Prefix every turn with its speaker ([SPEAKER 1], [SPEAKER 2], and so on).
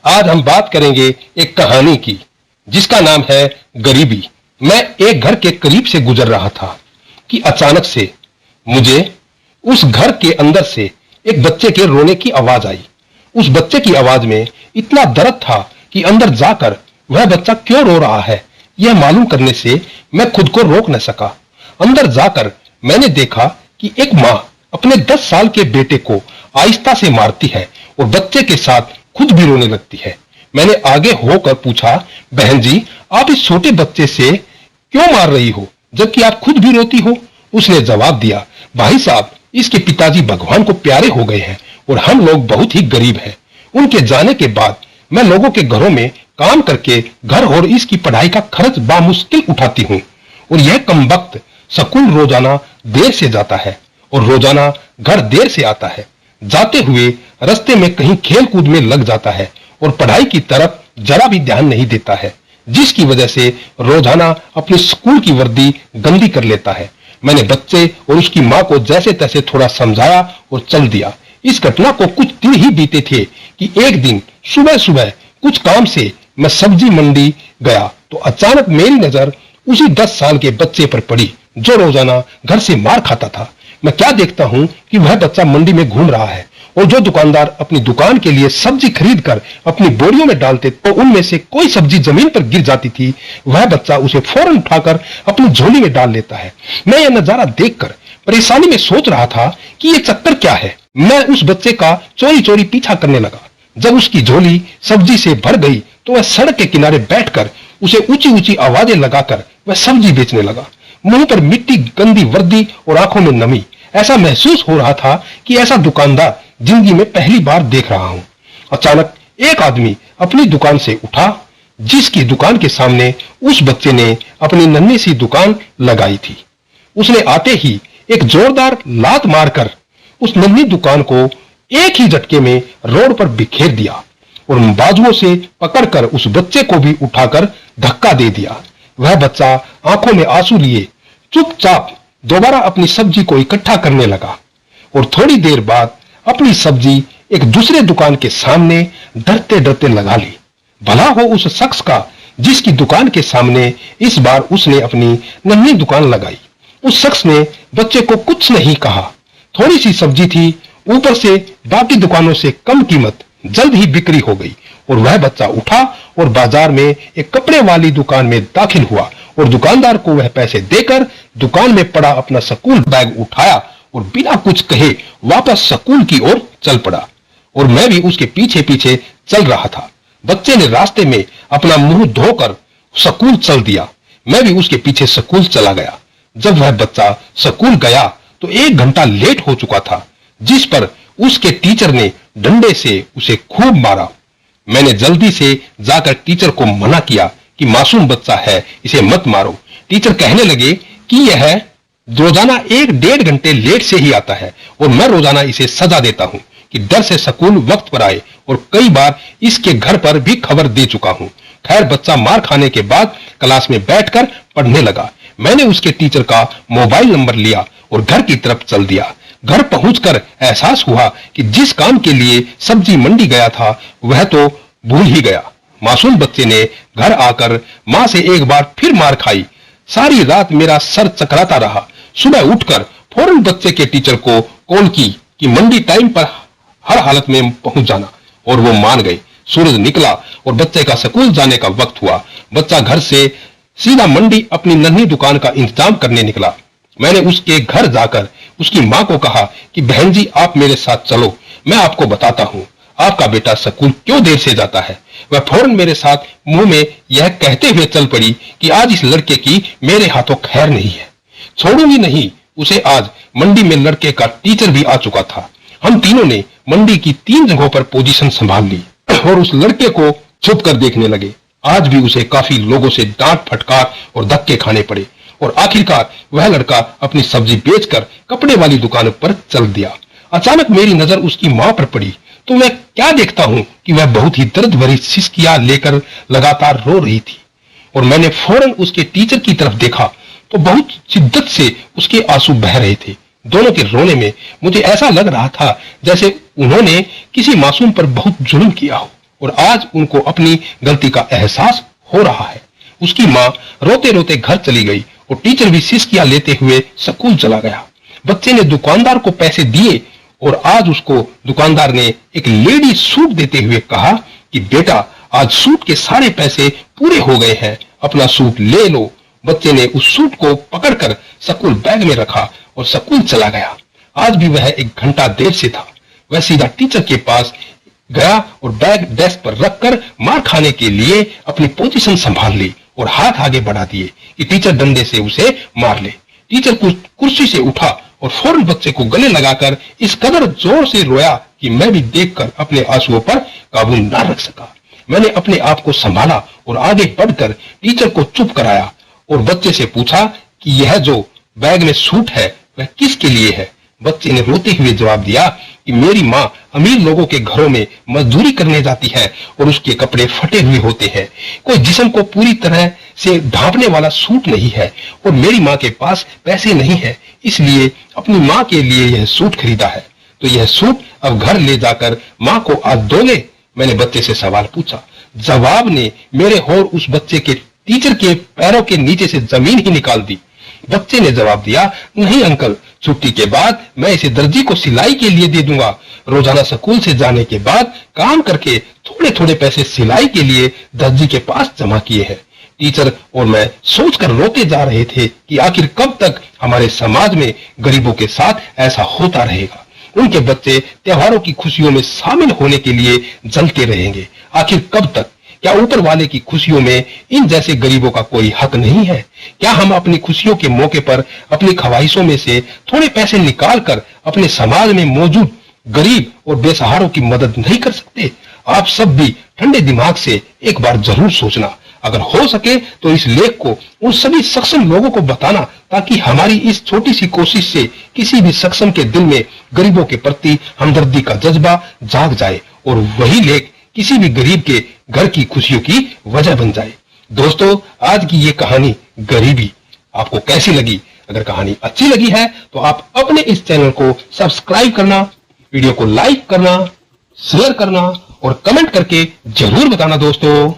[SPEAKER 1] आज हम बात करेंगे एक कहानी की जिसका नाम है गरीबी। मैं एक घर के करीब से गुजर रहा था कि अचानक से मुझे उस घर के अंदर से एक बच्चे के रोने की आवाज आई। उस बच्चे की आवाज में इतना दर्द था कि अंदर जाकर वह बच्चा क्यों रो रहा है यह मालूम करने से मैं खुद को रोक न सका। अंदर जाकर मैंने देखा कि एक माँ अपने 10 साल के बेटे को आहिस्ता से मारती है और बच्चे के साथ खुद भी रोने लगती है। मैंने आगे होकर पूछा, बहन जी, आप इस छोटे बच्चे से क्यों मार रही हो जबकि आप खुद भी रोती हो? उसने जवाब दिया, भाई साहब, इसके पिताजी भगवान को प्यारे हो गए हैं और हम लोग बहुत ही गरीब हैं। उनके जाने के बाद मैं लोगों के घरों में काम करके घर और इसकी पढ़ाई का खर्च बामुश्किल उठाती हूँ और यह कमबख्त स्कूल रोजाना देर से जाता है और रोजाना घर देर से आता है। जाते हुए रास्ते में कहीं खेल कूद में लग जाता है और पढ़ाई की तरफ जरा भी ध्यान नहीं देता है, जिसकी वजह से रोजाना अपनी स्कूल की वर्दी गंदी कर लेता है। मैंने बच्चे और उसकी माँ को जैसे तैसे थोड़ा समझाया और चल दिया। इस घटना को कुछ दिन ही बीते थे कि एक दिन सुबह सुबह कुछ काम से मैं सब्जी मंडी गया तो अचानक मेरी नजर उसी 10 साल के बच्चे पर पड़ी जो रोजाना घर से मार खाता था। मैं क्या देखता हूँ कि वह बच्चा मंडी में घूम रहा है और जो दुकानदार अपनी दुकान के लिए सब्जी खरीद कर अपनी बोरियों में डालते तो उनमें से कोई सब्जी जमीन पर गिर जाती थी, वह बच्चा उसे फौरन उठाकर अपनी झोली में डाल लेता है। मैं यह नजारा देखकर परेशानी में सोच रहा था कि यह चक्कर क्या है। मैं उस बच्चे का चोरी चोरी पीछा करने लगा। जब उसकी झोली सब्जी से भर गई तो वह सड़क के किनारे बैठकर उसे ऊंची ऊंची आवाजें लगाकर वह सब्जी बेचने लगा। मुंह पर मिट्टी, गंदी वर्दी और आंखों में नमी। ऐसा महसूस हो रहा था कि ऐसा दुकानदार जिंदगी में पहली बार देख रहा हूं। अचानक एक आदमी अपनी दुकान से उठा जिसकी दुकान के सामने उस बच्चे ने अपनी नन्ही सी दुकान लगाई थी। उसने आते ही एक जोरदार लात मारकर उस नन्ही दुकान को एक ही झटके में रोड पर बिखेर दिया और बाजुओं से पकड़कर उस बच्चे को भी उठाकर धक्का दे दिया। वह बच्चा आंखों में आंसू लिए चुपचाप दोबारा अपनी सब्जी को इकट्ठा करने लगा और थोड़ी देर बाद अपनी सब्जी एक दूसरे दुकान के सामने डरते डरते लगा ली। भला हो उस शख्स का जिसकी दुकान के सामने इस बार उसने अपनी नन्ही दुकान लगाई। उस शख्स ने बच्चे को कुछ नहीं कहा। थोड़ी सी सब्जी थी, ऊपर से बाकी दुकानों से कम कीमत, जल्द ही बिक्री हो गई और वह बच्चा उठा और बाजार में एक कपड़े वाली दुकान में दाखिल हुआ और दुकानदार को वह पैसे देकर दुकान में पड़ा अपना स्कूल बैग उठाया और बिना कुछ कहे वापस स्कूल की ओर चल पड़ा और मैं भी उसके पीछे पीछे चल रहा था। बच्चे ने रास्ते में अपना मुंह धोकर स्कूल चल दिया। मैं भी उसके पीछे स्कूल चला गया। जब वह बच्चा स्कूल गया तो 1 घंटा लेट हो चुका था, जिस पर उसके टीचर ने डंडे से उसे खूब मारा। मैंने जल्दी से जाकर टीचर को मना किया कि मासूम बच्चा है, इसे मत मारो। टीचर कहने लगे कि यह रोजाना 1-1.5 घंटे लेट से ही आता है और मैं रोजाना इसे सजा देता हूँ कि डर से स्कूल वक्त पर आए और कई बार इसके घर पर भी खबर दे चुका हूँ। खैर, बच्चा मार खाने के बाद क्लास में बैठकर पढ़ने लगा। मैंने उसके टीचर का मोबाइल नंबर लिया और घर की तरफ चल दिया। घर पहुंचकर एहसास हुआ कि जिस काम के लिए सब्जी मंडी गया था वह तो भूल ही गया। मासूम बच्चे ने घर आकर माँ से एक बार फिर मार खाई। सारी रात मेरा सर चकराता रहा। सुबह उठकर फौरन बच्चे के टीचर को कॉल की कि मंडी टाइम पर हर हालत में पहुंच जाना और वो मान गए। सूरज निकला और बच्चे का स्कूल जाने का वक्त हुआ। बच्चा घर से सीधा मंडी अपनी नन्ही दुकान का इंतजाम करने निकला। मैंने उसके घर जाकर उसकी माँ को कहा कि बहन जी, आप मेरे साथ चलो, मैं आपको बताता हूँ आपका बेटा स्कूल क्यों देर से जाता है। वह फौरन मेरे साथ मुंह में यह कहते हुए चल पड़ी कि आज इस लड़के की मेरे हाथों खैर नहीं है, छोड़ूंगी नहीं उसे। आज मंडी में लड़के का टीचर भी आ चुका था। हम तीनों ने मंडी की 3 जगहों पर पोजीशन संभाल ली और उस लड़के को छुप कर देखने लगे। आज भी उसे काफी लोगों से डांट फटकार और धक्के खाने पड़े और आखिरकार वह लड़का अपनी सब्जी बेचकर कपड़े वाली दुकान पर चल दिया। अचानक मेरी नजर उसकी माँ पर पड़ी तो मैं क्या देखता हूँ कि वह बहुत ही दर्द भरी सिसकियां लेकर लगातार रो रही थी और मैंने फौरन उसके टीचर की तरफ देखा तो बहुत शिद्दत से उसके आंसू बह रहे थे। दोनों के रोने में मुझे ऐसा लग रहा था जैसे उन्होंने किसी मासूम पर बहुत जुल्म किया हो। और आज उनको अपनी गलती का एहसास हो रहा है। उसकी माँ रोते रोते घर चली गई और टीचर भी सिसकियां लेते हुए स्कूल चला गया। बच्चे ने दुकानदार को पैसे दिए और आज उसको दुकानदार ने एक लेडी सूट देते हुए कहा कि बेटा, आज सूट के सारे पैसे पूरे हो गए हैं, अपना सूट ले लो। बच्चे ने उस सूट को पकड़कर स्कूल बैग में रखा और स्कूल चला गया। आज भी वह 1 घंटा देर से था। वह सीधा टीचर के पास गया और बैग डेस्क पर रखकर मार खाने के लिए अपनी पोजीशन संभाल ली और हाथ आगे बढ़ा दिए कि टीचर डंडे से उसे मार ले। टीचर कुर्सी से उठा और फौरन बच्चे को गले लगाकर इस कदर जोर से रोया कि मैं भी देखकर अपने आंसुओं पर काबू न रख सका। मैंने अपने आप को संभाला और आगे बढ़कर टीचर को चुप कराया और बच्चे से पूछा कि यह जो बैग में सूट है वह किसके लिए है। बच्चे ने रोते हुए जवाब दिया कि मेरी माँ अमीर लोगों के घरों में मजदूरी करने जाती है और उसके कपड़े फटे हुए होते हैं, कोई जिस्म को पूरी तरह से ढांपने वाला सूट नहीं है और मेरी माँ के पास पैसे नहीं है, इसलिए अपनी माँ के लिए यह सूट खरीदा है। तो यह सूट अब घर ले जाकर माँ को आज दोगे? मैंने बच्चे से सवाल पूछा। जवाब ने मेरे और उस बच्चे के टीचर के पैरों के नीचे से जमीन ही निकाल दी। बच्चे ने जवाब दिया, नहीं अंकल, छुट्टी के बाद मैं इसे दर्जी को सिलाई के लिए दे दूंगा। रोजाना स्कूल से जाने के बाद काम करके थोड़े थोड़े पैसे सिलाई के लिए दर्जी के पास जमा किए हैं। टीचर और मैं सोचकर रोते जा रहे थे कि आखिर कब तक हमारे समाज में गरीबों के साथ ऐसा होता रहेगा। उनके बच्चे त्योहारों की खुशियों में शामिल होने के लिए जलते रहेंगे। आखिर कब तक? क्या ऊपर वाले की खुशियों में इन जैसे गरीबों का कोई हक नहीं है? क्या हम अपनी खुशियों के मौके पर अपनी ख्वाहिशों में से थोड़े पैसे निकालकर अपने समाज में मौजूद गरीब और बेसहारों की मदद नहीं कर सकते? आप सब भी ठंडे दिमाग से एक बार जरूर सोचना। अगर हो सके तो इस लेख को उन सभी सक्षम लोगों को बताना ताकि हमारी इस छोटी सी कोशिश से किसी भी सक्षम के दिल में गरीबों के प्रति हमदर्दी का जज्बा जाग जाए और वही लेख किसी भी गरीब के घर की खुशियों की वजह बन जाए। दोस्तों, आज की ये कहानी गरीबी आपको कैसी लगी? अगर कहानी अच्छी लगी है तो आप अपने इस चैनल को सब्सक्राइब करना, वीडियो को लाइक करना, शेयर करना और कमेंट करके जरूर बताना दोस्तों।